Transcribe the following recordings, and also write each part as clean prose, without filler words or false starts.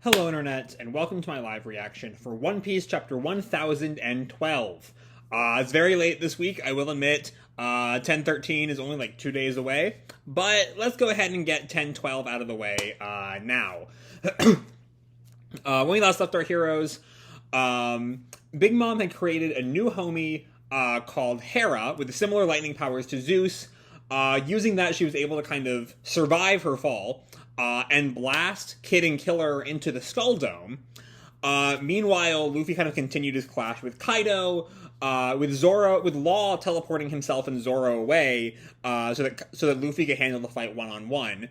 Hello Internet, and welcome to my live reaction for One Piece Chapter 1012. It's very late this week, I will admit. 1013 is only like 2 days away, but let's go ahead and get 1012 out of the way now. When we last left our heroes, Big Mom had created a new homie called Hera with similar lightning powers to Zeus. Using that, she was able to kind of survive her fall and blast Kid and Killer into the Skull Dome. Meanwhile, Luffy kind of continued his clash with Kaido, with Zoro, with Law teleporting himself and Zoro away, so that Luffy could handle the fight one-on-one.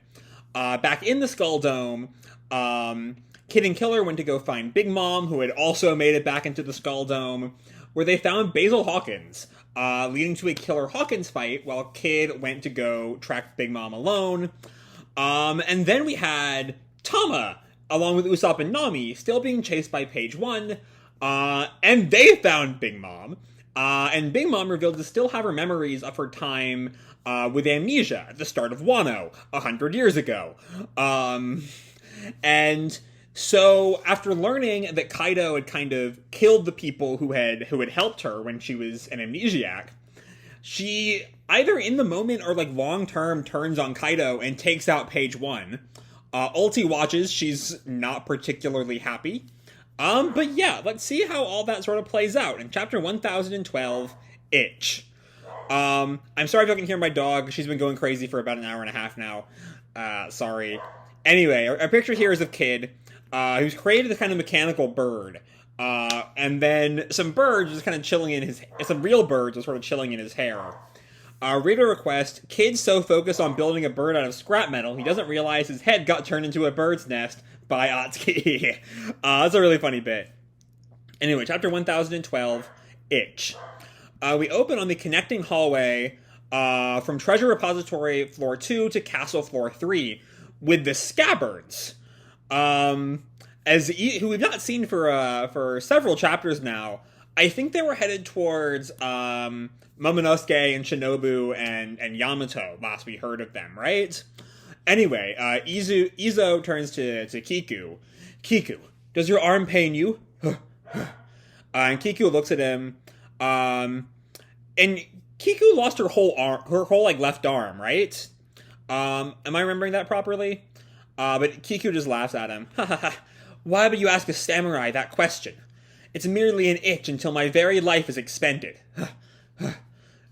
Back in the Skull Dome, Kid and Killer went to go find Big Mom, who had also made it back into the Skull Dome, where they found Basil Hawkins, leading to a Killer Hawkins fight, while Kid went to go track Big Mom alone. And then we had Tama, along with Usopp and Nami, still being chased by Page 1, and they found Big Mom, and Big Mom revealed to still have her memories of her time with amnesia at the start of Wano, 100 years ago. And so, after learning that Kaido had kind of killed the people who had helped her when she was an amnesiac, she either in the moment or like long-term turns on Kaido and takes out Page 1. Ulti watches, she's not particularly happy. But yeah, let's see how all that sort of plays out in Chapter 1012, Itch. I'm sorry if you can hear my dog, she's been going crazy for about an hour and a half now. Sorry. Anyway, our picture here is of Kid, who's created a kind of mechanical bird. And then some birds just kind of chilling in some real birds are sort of chilling in his hair. Reader request, Kid's so focused on building a bird out of scrap metal, he doesn't realize his head got turned into a bird's nest by Atsuki. That's a really funny bit. Anyway, Chapter 1012, Itch. We open on the connecting hallway from Treasure Repository Floor 2 to Castle Floor 3 with the Scabbards. Who we've not seen for several chapters now. I think they were headed towards Momonosuke and Shinobu and Yamato last we heard of them, right? Anyway, Izo turns to Kiku. Kiku, does your arm pain you? And Kiku looks at him, and Kiku lost her whole like left arm, right? Am I remembering that properly? But Kiku just laughs at him. Why would you ask a samurai that question? It's merely an itch until my very life is expended.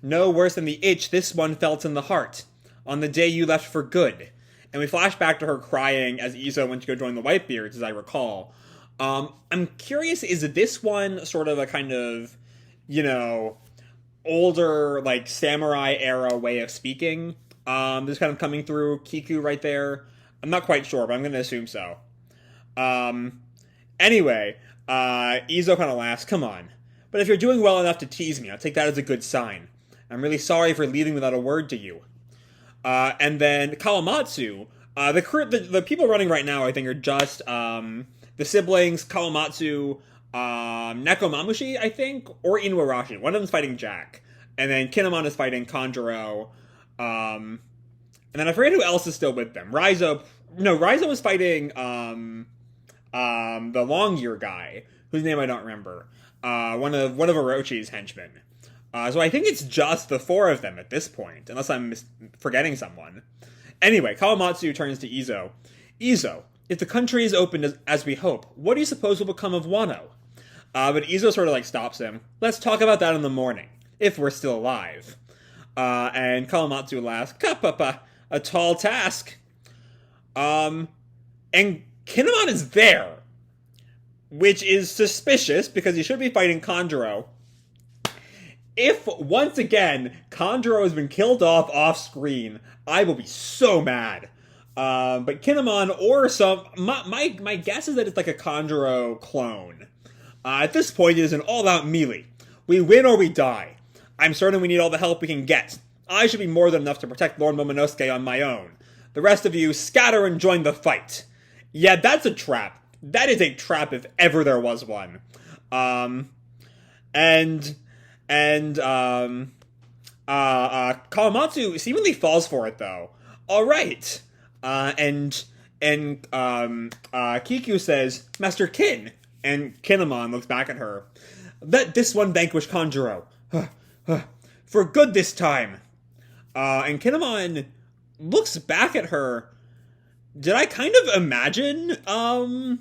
No worse than the itch this one felt in the heart, on the day you left for good. And we flash back to her crying as Izo went to go join the Whitebeards, as I recall. I'm curious, is this one sort of a kind of, older, like, samurai-era way of speaking? Just kind of coming through Kiku right there. I'm not quite sure, but I'm going to assume so. Anyway, Izo kind of laughs, come on. But if you're doing well enough to tease me, I'll take that as a good sign. I'm really sorry for leaving without a word to you. And then Kawamatsu, the people running right now, I think, are just, the siblings, Kawamatsu, Nekomamushi, I think, or Inuarashi. One of them's fighting Jack. And then Kinemon is fighting Kanjuro. And then I forget who else is still with them. Raizo was fighting, the long year guy, whose name I don't remember. One of Orochi's henchmen. So I think it's just the four of them at this point, unless I'm forgetting someone. Anyway, Kawamatsu turns to Izo. Izo, if the country is opened as we hope, what do you suppose will become of Wano? But Izo sort of like stops him. Let's talk about that in the morning, if we're still alive. And Kawamatsu laughs. Kapapa, a tall task. And Kinemon is there, which is suspicious because he should be fighting Kanjuro. If, once again, Kanjuro has been killed off screen, I will be so mad. But Kinemon or my guess is that it's like a Kanjuro clone. At this point, it is an all-out melee. We win or we die. I'm certain we need all the help we can get. I should be more than enough to protect Lord Momonosuke on my own. The rest of you, scatter and join the fight. Yeah, that's a trap. That is a trap if ever there was one. Kawamatsu seemingly falls for it, though. Alright. And And Kiku says, Master Kin. And Kinemon looks back at her. Let this one vanquish Kanjuro. For good this time. And Kinemon looks back at her. Did I kind of imagine Kinemon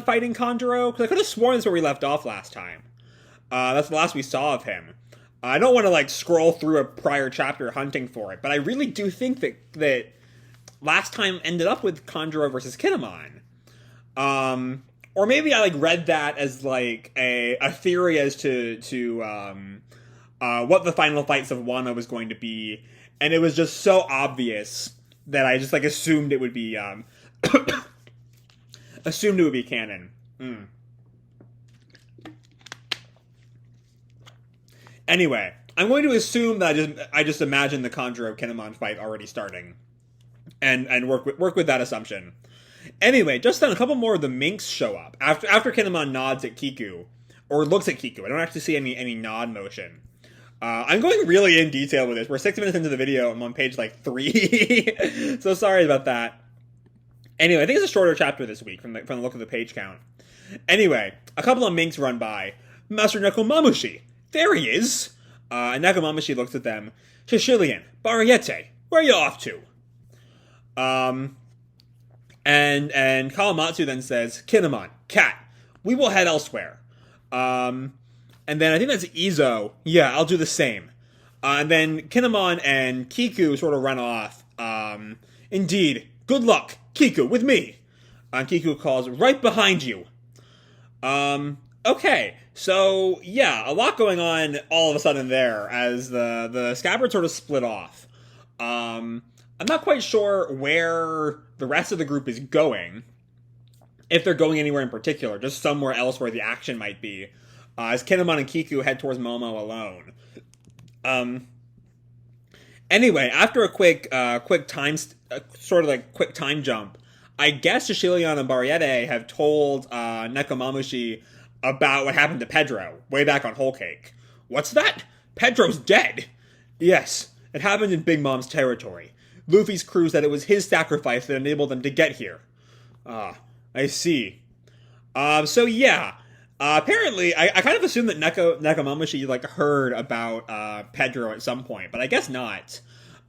fighting Kanjuro? Because I could have sworn that's where we left off last time. That's the last we saw of him. I don't want to like scroll through a prior chapter hunting for it, but I really do think that last time ended up with Kanjuro versus Kinemon. Or maybe I like read that as like a theory as to what the final fights of Wano was going to be, and it was just so obvious that I just like assumed it would be canon. Anyway, I'm going to assume that I just imagine the Kanjuro Kinemon fight already starting, and work with that assumption. Anyway, just then a couple more of the minks show up after Kinemon nods at Kiku or looks at Kiku. I don't actually see any nod motion. I'm going really in detail with this. We're 6 minutes into the video. I'm on page like 3, so sorry about that. Anyway, I think it's a shorter chapter this week from the look of the page count. Anyway, a couple of minks run by. Master Nekomamushi. There he is! And Nekomamushi looks at them. Shishilian, Bariete, where are you off to? And Kawamatsu then says, Kinemon, Cat, we will head elsewhere. And then I think that's Izo. Yeah, I'll do the same. And then Kinemon and Kiku sort of run off. Indeed, good luck, Kiku, with me. And Kiku calls, right behind you. Okay, so yeah, a lot going on all of a sudden there as the Scabbards sort of split off. I'm not quite sure where the rest of the group is going, if they're going anywhere in particular, just somewhere else where the action might be, as Kinemon and Kiku head towards Momo alone. Anyway, after a quick time jump, I guess Shishilian and Bariete have told Nekomamushi about what happened to Pedro, way back on Whole Cake. What's that? Pedro's dead! Yes, it happened in Big Mom's territory. Luffy's crew said it was his sacrifice that enabled them to get here. I see. So yeah, apparently, I kind of assumed that Nekomamushi like heard about Pedro at some point, but I guess not.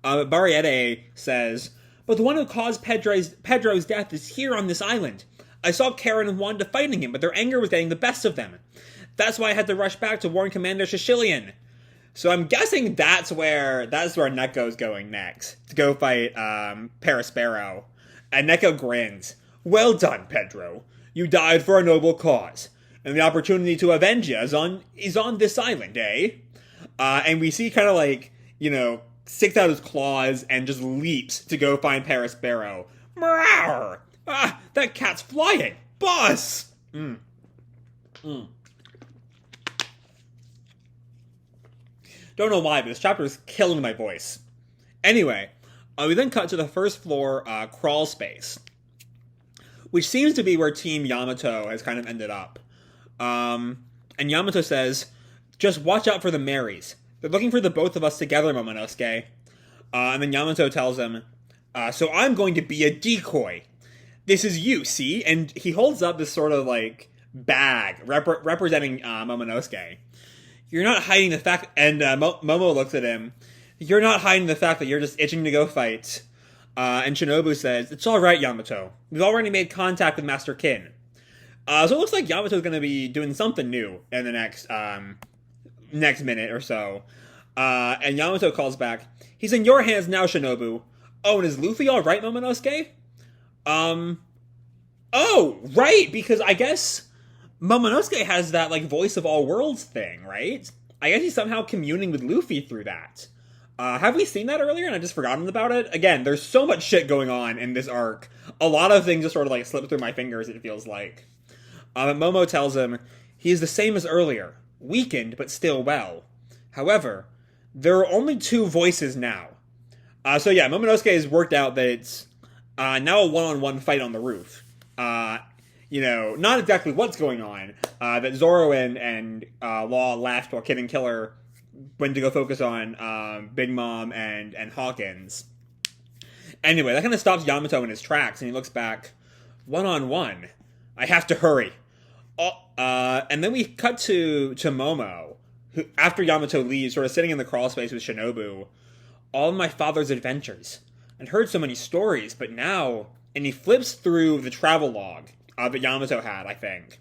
Bariete says, but the one who caused Pedro's death is here on this island. I saw Karen and Wanda fighting him, but their anger was getting the best of them. That's why I had to rush back to warn Commander Shishilian. So I'm guessing that's where Neko's going next, to go fight Perospero. And Neko grins. Well done, Pedro. You died for a noble cause. And the opportunity to avenge you is on this island, eh? And we see kind of like, sticks out his claws and just leaps to go find Perospero. Meow! That cat's flying! Boss! Don't know why, but this chapter is killing my voice. Anyway, we then cut to the first floor crawl space, which seems to be where Team Yamato has kind of ended up. And Yamato says, just watch out for the Marys. They're looking for the both of us together, Momonosuke. And then Yamato tells him, so I'm going to be a decoy. This is you, see? And he holds up this sort of, like, bag representing Momonosuke. You're not hiding the fact... And Momo looks at him. You're not hiding the fact that you're just itching to go fight. And Shinobu says, it's alright, Yamato. We've already made contact with Master Kin. So it looks like Yamato's going to be doing something new in the next minute or so. And Yamato calls back, he's in your hands now, Shinobu. Oh, and is Luffy alright, Momonosuke? Oh, right, because I guess Momonosuke has that, like, voice of all worlds thing, right? I guess he's somehow communing with Luffy through that. Have we seen that earlier and I've just forgotten about it? Again, there's so much shit going on in this arc. A lot of things just sort of, like, slip through my fingers, it feels like. Momo tells him, he is the same as earlier, weakened but still well. However, there are only two voices now. So yeah, Momonosuke has worked out that it's now a one-on-one fight on the roof. Not exactly what's going on. That Zoro and Law left while Kid and Killer went to go focus on Big Mom and Hawkins. Anyway, that kind of stops Yamato in his tracks, and he looks back. 1-on-1. I have to hurry. And then we cut to Momo, who, after Yamato leaves, sort of sitting in the crawl space with Shinobu. All my father's adventures. I'd heard so many stories, but now... And he flips through the travel log that Yamato had, I think.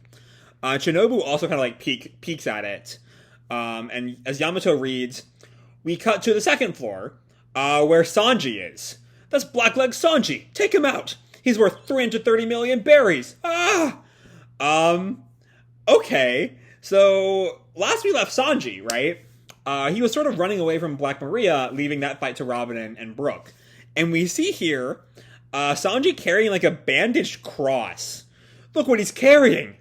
Shinobu also kind of like peeks at it. And as Yamato reads, we cut to the second floor, where Sanji is. That's Blackleg Sanji. Take him out. He's worth 330 million berries. Okay. So, last we left Sanji, right? He was sort of running away from Black Maria, leaving that fight to Robin and Brooke. And we see here, Sanji carrying like a bandaged cross. Look what he's carrying.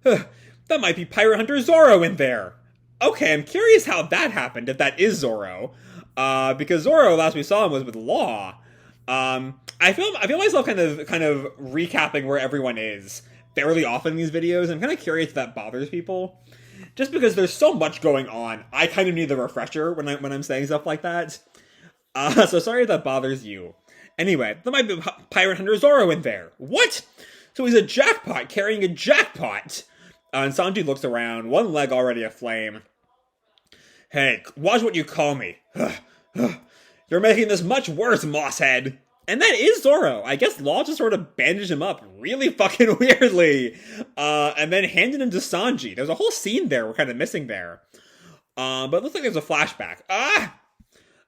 That might be Pirate Hunter Zoro in there. Okay, I'm curious how that happened, if that is Zoro. Because Zoro, last we saw him, was with Law. I feel myself kind of recapping where everyone is fairly often in these videos. I'm kind of curious if that bothers people. Just because there's so much going on, I kind of need the refresher when I'm saying stuff like that. So sorry if that bothers you. Anyway, there might be Pirate Hunter Zoro in there. What? So he's a jackpot carrying a jackpot. And Sanji looks around, one leg already aflame. Hey, watch what you call me. You're making this much worse, Mosshead. And that is Zoro. I guess Law just sort of bandaged him up really fucking weirdly. And then handed him to Sanji. There's a whole scene there we're kind of missing there. But it looks like there's a flashback.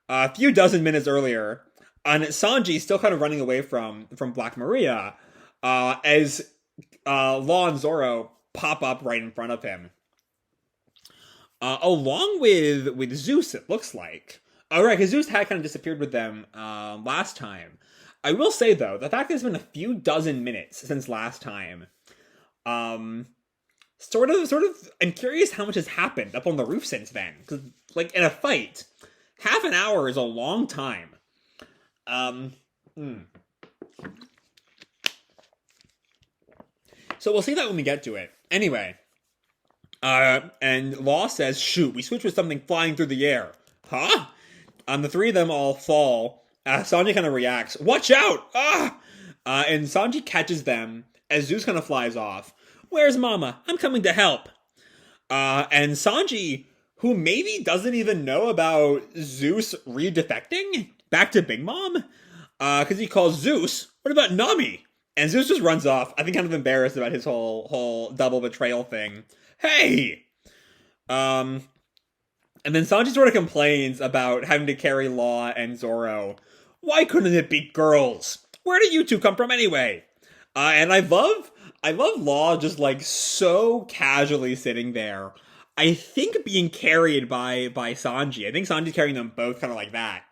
A few dozen minutes earlier, and Sanji's still kind of running away from Black Maria, as Law and Zoro pop up right in front of him. Along with Zeus, it looks like. Alright, because Zeus had kind of disappeared with them last time. I will say, though, the fact that it's been a few dozen minutes since last time, sort of, I'm curious how much has happened up on the roof since then. Because, like, in a fight, half an hour is a long time. So we'll see that when we get to it. Anyway, and Law says, shoot, we switched with something flying through the air. Huh? The three of them all fall. Sanji kind of reacts, watch out! And Sanji catches them as Zeus kind of flies off. Where's Mama? I'm coming to help. And Sanji, who maybe doesn't even know about Zeus redefecting back to Big Mom, because he calls Zeus, what about Nami? And Zeus just runs off, I think kind of embarrassed about his whole double betrayal thing. Hey! And then Sanji sort of complains about having to carry Law and Zoro. Why couldn't it be girls? Where do you two come from anyway? And I love Law just like so casually sitting there. I think being carried by Sanji. I think Sanji's carrying them both kind of like that.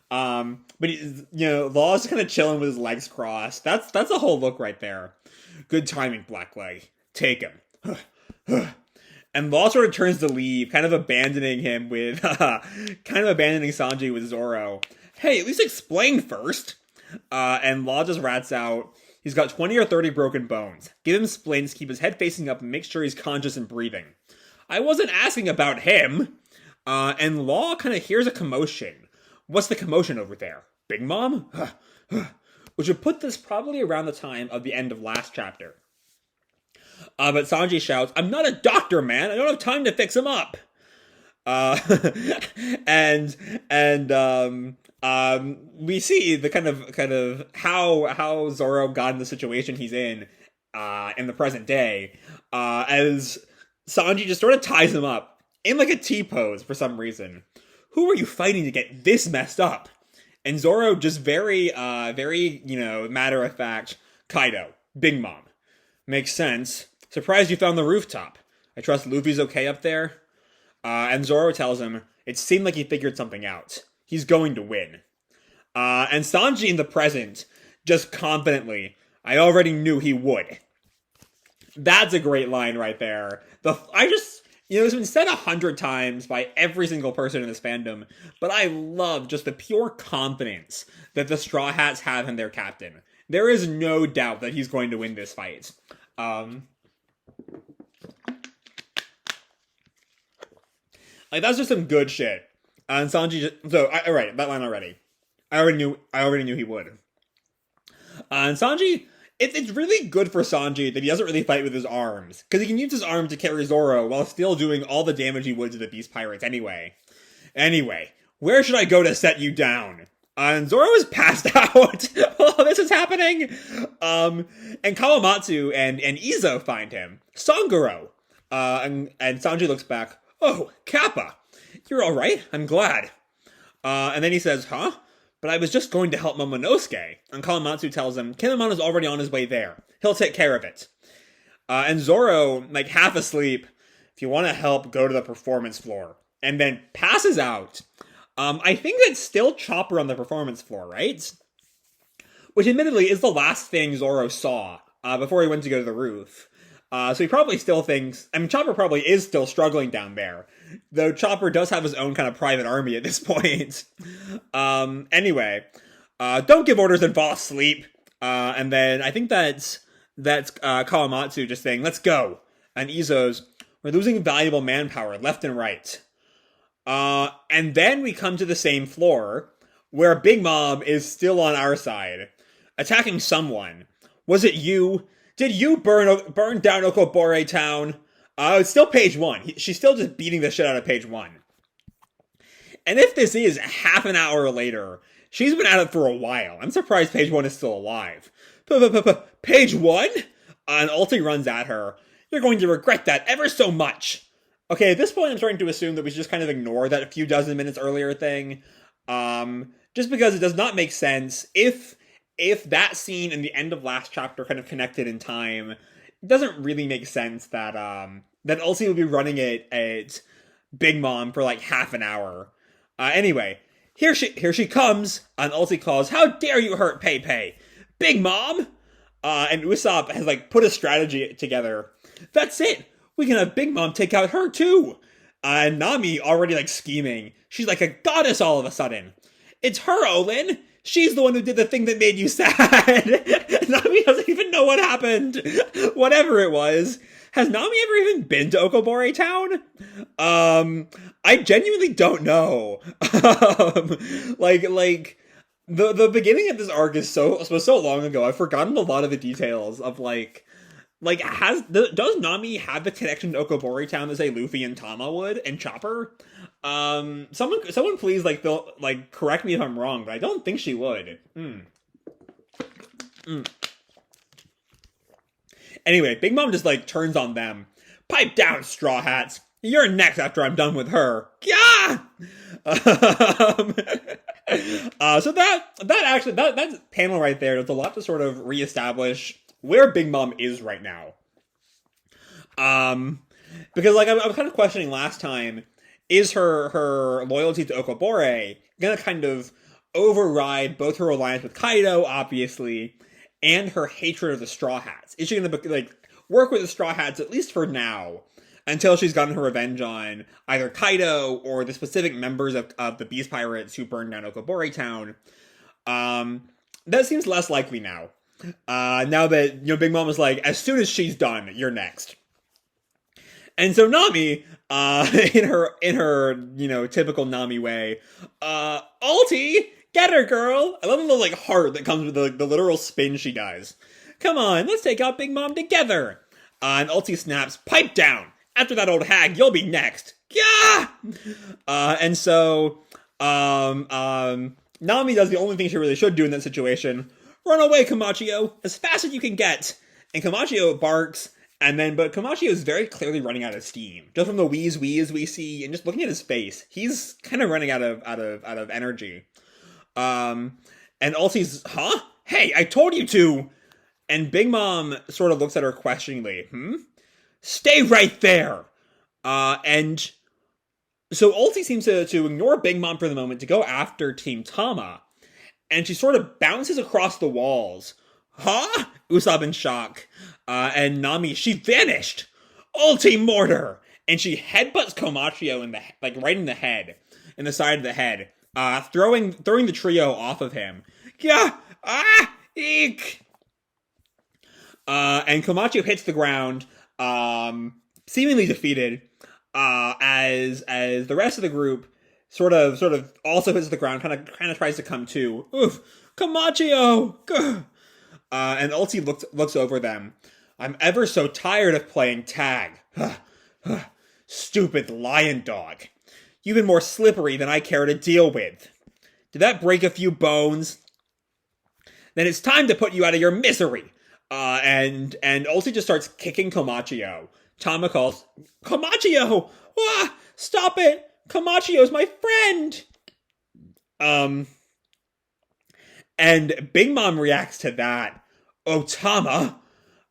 But Law's kind of chilling with his legs crossed. That's a whole look right there. Good timing, Blackleg. Take him. And Law sort of turns to leave, kind of abandoning him with, abandoning Sanji with Zoro. Hey, at least explain first. And Law just rats out. He's got 20 or 30 broken bones. Give him splints, keep his head facing up, and make sure he's conscious and breathing. I wasn't asking about him. And Law kind of hears a commotion. What's the commotion over there? Big Mom? Which would put this probably around the time of the end of last chapter. But Sanji shouts, I'm not a doctor, man. I don't have time to fix him up. And we see the kind of how Zoro got in the situation he's in the present day, as Sanji just sort of ties him up in like a T-pose for some reason. Who are you fighting to get this messed up? And Zoro just very matter of fact, Kaido, Big Mom. Makes sense. Surprised you found the rooftop. I trust Luffy's okay up there. And Zoro tells him, it seemed like he figured something out. He's going to win. And Sanji in the present, just confidently, I already knew he would. That's a great line right there. It's been said 100 times by every single person in this fandom, but I love just the pure confidence that the Straw Hats have in their captain. There is no doubt that he's going to win this fight. That's just some good shit. And Sanji alright, that line already. I already knew he would. And Sanji, it's really good for Sanji that he doesn't really fight with his arms, because he can use his arms to carry Zoro while still doing all the damage he would to the Beast Pirates anyway. Anyway, where should I go to set you down? And Zoro is passed out while this is happening. And Kawamatsu and Izo find him. Sanguro. And Sanji looks back. Oh, Kappa. You're alright? I'm glad. And then he says, huh? But I was just going to help Momonosuke. And Kawamatsu tells him, Kinemon is already on his way there. He'll take care of it. And Zoro, like half asleep, if you want to help, go to the performance floor. And then passes out. I think that's still Chopper on the performance floor, right? Which admittedly is the last thing Zoro saw before he went to go to the roof. So he probably still thinks... I mean, Chopper probably is still struggling down there. Though Chopper does have his own kind of private army at this point. Anyway, don't give orders and fall asleep. And then I think that's Kawamatsu just saying, let's go. And Izo's, we're losing valuable manpower left and right. And then we come to the same floor, where Big Mom is still on our side, attacking someone. Was it you? Did you burn down Okobore Town? It's still page 1. She's still just beating the shit out of page 1. And if this is half an hour later, she's been at it for a while. I'm surprised page 1 is still alive. Page 1? And Ulti runs at her. You're going to regret that ever so much. Okay, at this point, I'm starting to assume that we should just kind of ignore that a few dozen minutes earlier thing. Just because it does not make sense. If that scene in the end of last chapter kind of connected in time, it doesn't really make sense that Ulti would be running it at Big Mom for like half an hour. Anyway, here she comes, and Ulti calls, how dare you hurt Pei? Big Mom! And Usopp has like put a strategy together. That's it! We can have Big Mom take out her too! And Nami already like scheming. She's like a goddess all of a sudden. It's her, Olin! She's the one who did the thing that made you sad! Nami doesn't even know what happened! Whatever it was. Has Nami ever even been to Okobore Town? I genuinely don't know. The beginning of this arc was so long ago. I've forgotten a lot of the details of does Nami have the connection to Okobore Town that say Luffy and Tama would and Chopper? Someone please correct me if I'm wrong, but I don't think she would. Anyway, Big Mom just turns on them. Pipe down, Straw Hats. You're next after I'm done with her. Yeah. So that panel right there does a lot to sort of reestablish where Big Mom is right now. Because I was kind of questioning last time, is her loyalty to Okobore gonna kind of override both her alliance with Kaido, obviously, and her hatred of the Straw Hats? Is she gonna work with the Straw Hats at least for now, until she's gotten her revenge on either Kaido or the specific members of the Beast Pirates who burned down Okobore Town? That seems less likely now. Now that, Big Mom is like, as soon as she's done, you're next. And so Nami, in her, typical Nami way, Ulti, get her, girl! I love the little, heart that comes with the literal spin she does. Come on, let's take out Big Mom together! And Ulti snaps, pipe down! After that old hag, you'll be next! Yeah! And so, Nami does the only thing she really should do in that situation. Run away, Komachiyo, as fast as you can get. And Komachiyo barks, but Komachiyo is very clearly running out of steam. Just from the wheeze we see, and just looking at his face, he's kind of running out of energy. And Ulti's, huh? Hey, I told you to! And Big Mom sort of looks at her questioningly. Stay right there! And so Ulti seems to ignore Big Mom for the moment to go after Team Tama. And she sort of bounces across the walls. Huh? Usopp in shock. And Nami, she vanished! Ulti mortar! And she headbutts Komachiyo right in the head. In the side of the head. Throwing the trio off of him. Yeah! Eek! And Komachiyo hits the ground, seemingly defeated, as the rest of the group sort of also hits the ground, kind of tries to come to. Oof, Komachiyo! And Ulti looks over them. I'm ever so tired of playing tag. Stupid lion dog. You've been more slippery than I care to deal with. Did that break a few bones? Then it's time to put you out of your misery. And Ulti just starts kicking Komachiyo. Tama calls, Komachiyo! Ah, stop it! Komachiyo's my friend! And Big Mom reacts to that. Oh, Tama!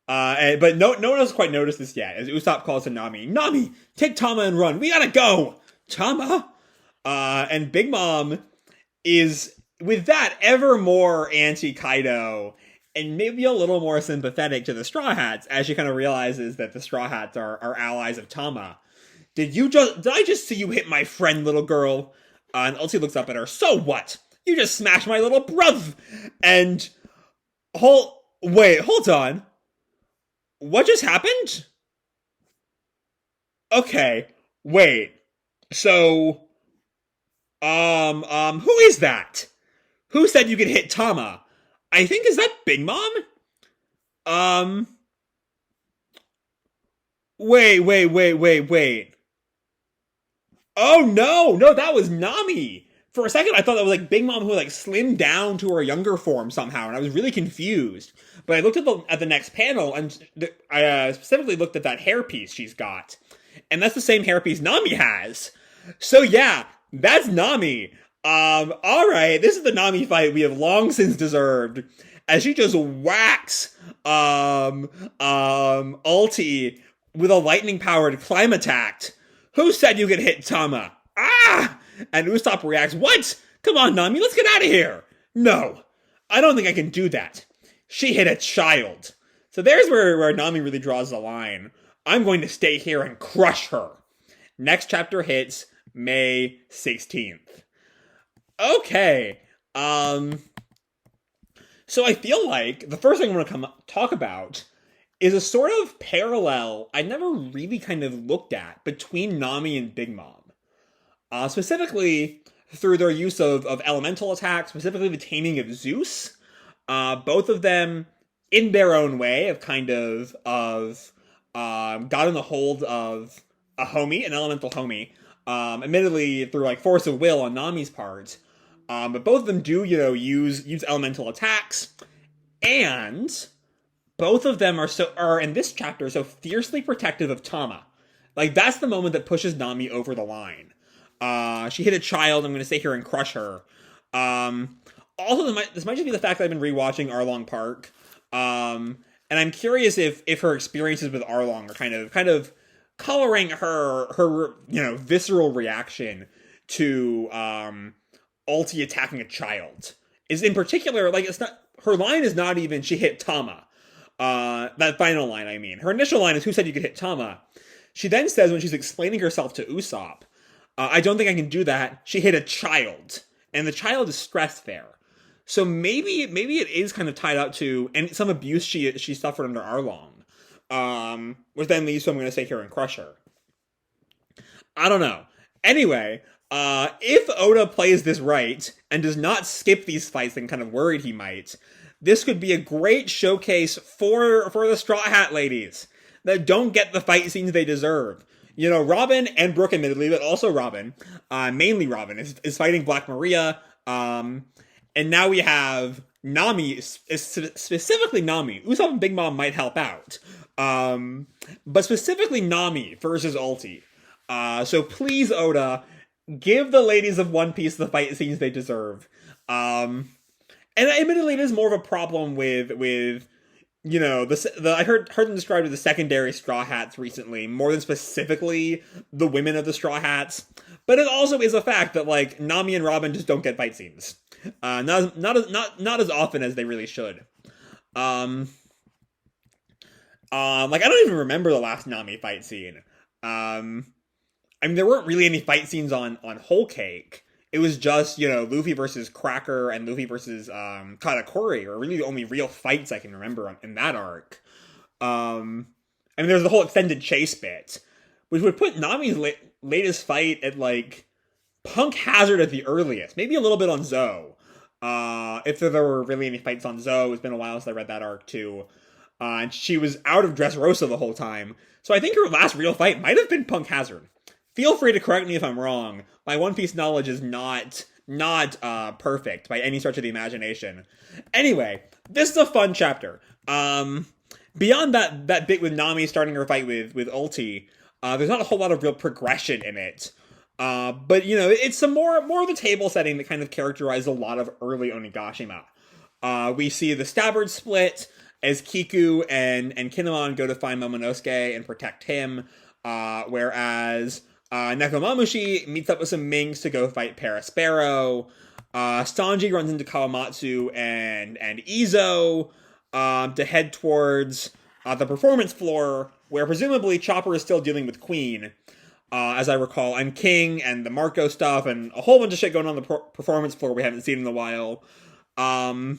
But no one else quite noticed this yet, as Usopp calls to Nami. Nami, take Tama and run. We gotta go! Tama? And Big Mom is, with that, ever more anti-Kaido, and maybe a little more sympathetic to the Straw Hats, as she kind of realizes that the Straw Hats are allies of Tama. Did I just see you hit my friend, little girl? And Ulti looks up at her. So what? You just smashed my little bruv! And, hold on. What just happened? Okay, wait. So, who is that? Who said you could hit Tama? I think, is that Big Mom? Wait. Oh, no, that was Nami. For a second, I thought that was like Big Mom who like slimmed down to her younger form somehow, and I was really confused. But I looked at the next panel, and I specifically looked at that hairpiece she's got, and that's the same hairpiece Nami has. So yeah, that's Nami. All right, this is the Nami fight we have long since deserved, as she just whacks Ulti with a lightning-powered Clima-Tact. Who said you could hit Tama? Ah! And Usopp reacts, what? Come on, Nami, let's get out of here. No, I don't think I can do that. She hit a child. So there's where Nami really draws the line. I'm going to stay here and crush her. Next chapter hits May 16th. Okay. So I feel like the first thing I want to talk about is a sort of parallel I never really kind of looked at between Nami and Big Mom. Specifically through their use of elemental attacks, specifically the taming of Zeus. Both of them, in their own way, have kind of gotten the hold of a homie, an elemental homie. Admittedly through like force of will on Nami's part. But both of them do, use elemental attacks, and both of them are in this chapter so fiercely protective of Tama. Like, that's the moment that pushes Nami over the line. She hit a child. I'm going to stay here and crush her. Also, this might just be the fact that I've been rewatching Arlong Park, and I'm curious if her experiences with Arlong are kind of coloring her visceral reaction to Ulti attacking a child. Is in particular, like, it's not, her line is not even she hit Tama. That final line, I mean. Her initial line is, who said you could hit Tama? She then says, when she's explaining herself to Usopp, I don't think I can do that. She hit a child. And the child is stressed there. So maybe it is kind of tied up to, and some abuse she suffered under Arlong. Which then leads to, I'm going to stay here and crush her. I don't know. Anyway, if Oda plays this right, and does not skip these fights and kind of worried he might, this could be a great showcase for the Straw Hat ladies that don't get the fight scenes they deserve. Robin and Brooke, admittedly, but also Robin, mainly Robin, is fighting Black Maria, and now we have Nami, specifically Nami. Usopp and Big Mom might help out, but specifically Nami versus Ulti. So please, Oda, give the ladies of One Piece the fight scenes they deserve. And admittedly, it is more of a problem with I heard them described as the secondary Straw Hats recently, more than specifically the women of the Straw Hats. But it also is a fact that, like, Nami and Robin just don't get fight scenes. Not as often as they really should. I don't even remember the last Nami fight scene. I mean, there weren't really any fight scenes on Whole Cake. It was just, Luffy versus Cracker and Luffy versus Katakuri are really the only real fights I can remember in that arc. I mean, there's the whole extended chase bit, which would put Nami's latest fight at, like, Punk Hazard at the earliest. Maybe a little bit on Zoe. If there were really any fights on Zoe, it's been a while since I read that arc too. And she was out of Dressrosa the whole time. So I think her last real fight might have been Punk Hazard. Feel free to correct me if I'm wrong. My One Piece knowledge is not perfect by any stretch of the imagination. Anyway, this is a fun chapter. Beyond that bit with Nami starting her fight with Ulti, there's not a whole lot of real progression in it. But you know, it's some more of the table setting that kind of characterized a lot of early Onigashima. We see the Scabbards split as Kiku and Kinemon go to find Momonosuke and protect him, whereas Nekomamushi meets up with some Minks to go fight Perospero. Sanji runs into Kawamatsu and Izo to head towards the performance floor, where presumably Chopper is still dealing with Queen, as I recall, and King and the Marco stuff, and a whole bunch of shit going on the performance floor we haven't seen in a while. And,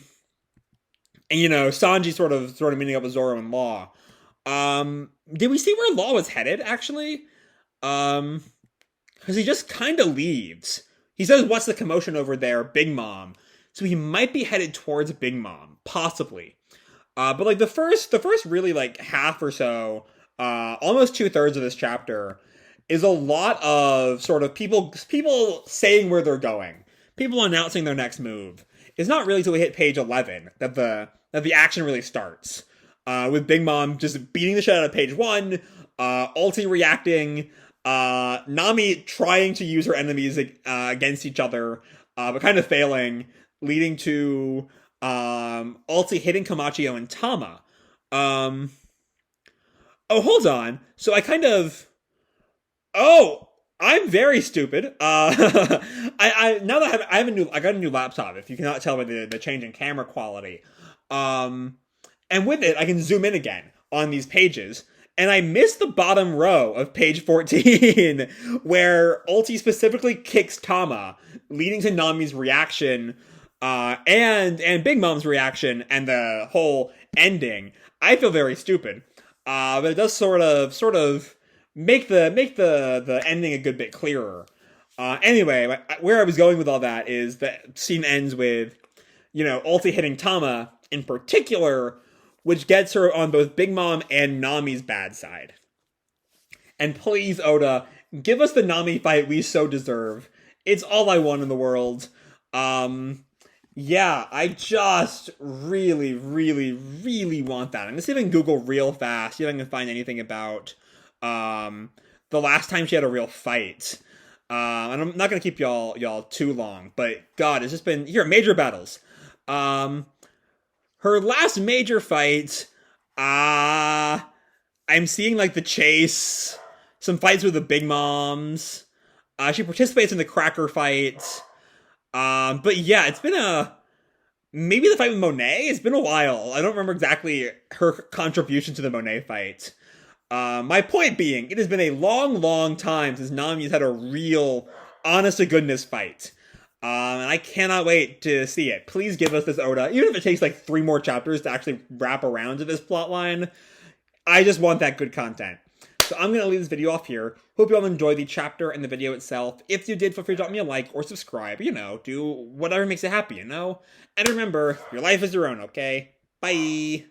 you know, Sanji sort of meeting up with Zoro and Law. Did we see where Law was headed, actually? Because he just kind of leaves. He says, "What's the commotion over there? Big Mom." So he might be headed towards Big Mom, possibly. But like the first really like half or so, almost 2/3 of this chapter is a lot of sort of people saying where they're going, people announcing their next move. It's not really till we hit page 11 that the action really starts. With Big Mom just beating the shit out of page 1, Ulti reacting, Nami trying to use her enemies against each other, but kind of failing, leading to Ulti hitting Komachiyo and Tama. Oh, hold on. So I'm very stupid. I now that I got a new laptop. If you cannot tell by the change in camera quality, and with it, I can zoom in again on these pages, and I missed the bottom row of page 14, where Ulti specifically kicks Tama, leading to Nami's reaction, and Big Mom's reaction, and the whole ending. I feel very stupid, but it does sort of make the ending a good bit clearer. Anyway, where I was going with all that is that scene ends with, you know, Ulti hitting Tama in particular, which gets her on both Big Mom and Nami's bad side. And please, Oda, give us the Nami fight we so deserve. It's all I want in the world. Yeah, I just really, really, really want that. I'm gonna see if I can Google real fast, see if I can find anything about the last time she had a real fight. And I'm not gonna keep y'all too long, but God, it's just been major battles. Her last major fight, I'm seeing like the chase, some fights with the Big Moms. She participates in the Cracker fight. But yeah, it's been maybe the fight with Monet. It's been a while. I don't remember exactly her contribution to the Monet fight. My point being, it has been a long, long time since Nami's had a real, honest-to-goodness fight. And I cannot wait to see it. Please give us this, Oda. Even if it takes like 3 more chapters to actually wrap around to this plotline, I just want that good content. So I'm going to leave this video off here. Hope you all enjoyed the chapter and the video itself. If you did, feel free to drop me a like or subscribe. You know, do whatever makes you happy, you know? And remember, your life is your own, okay? Bye!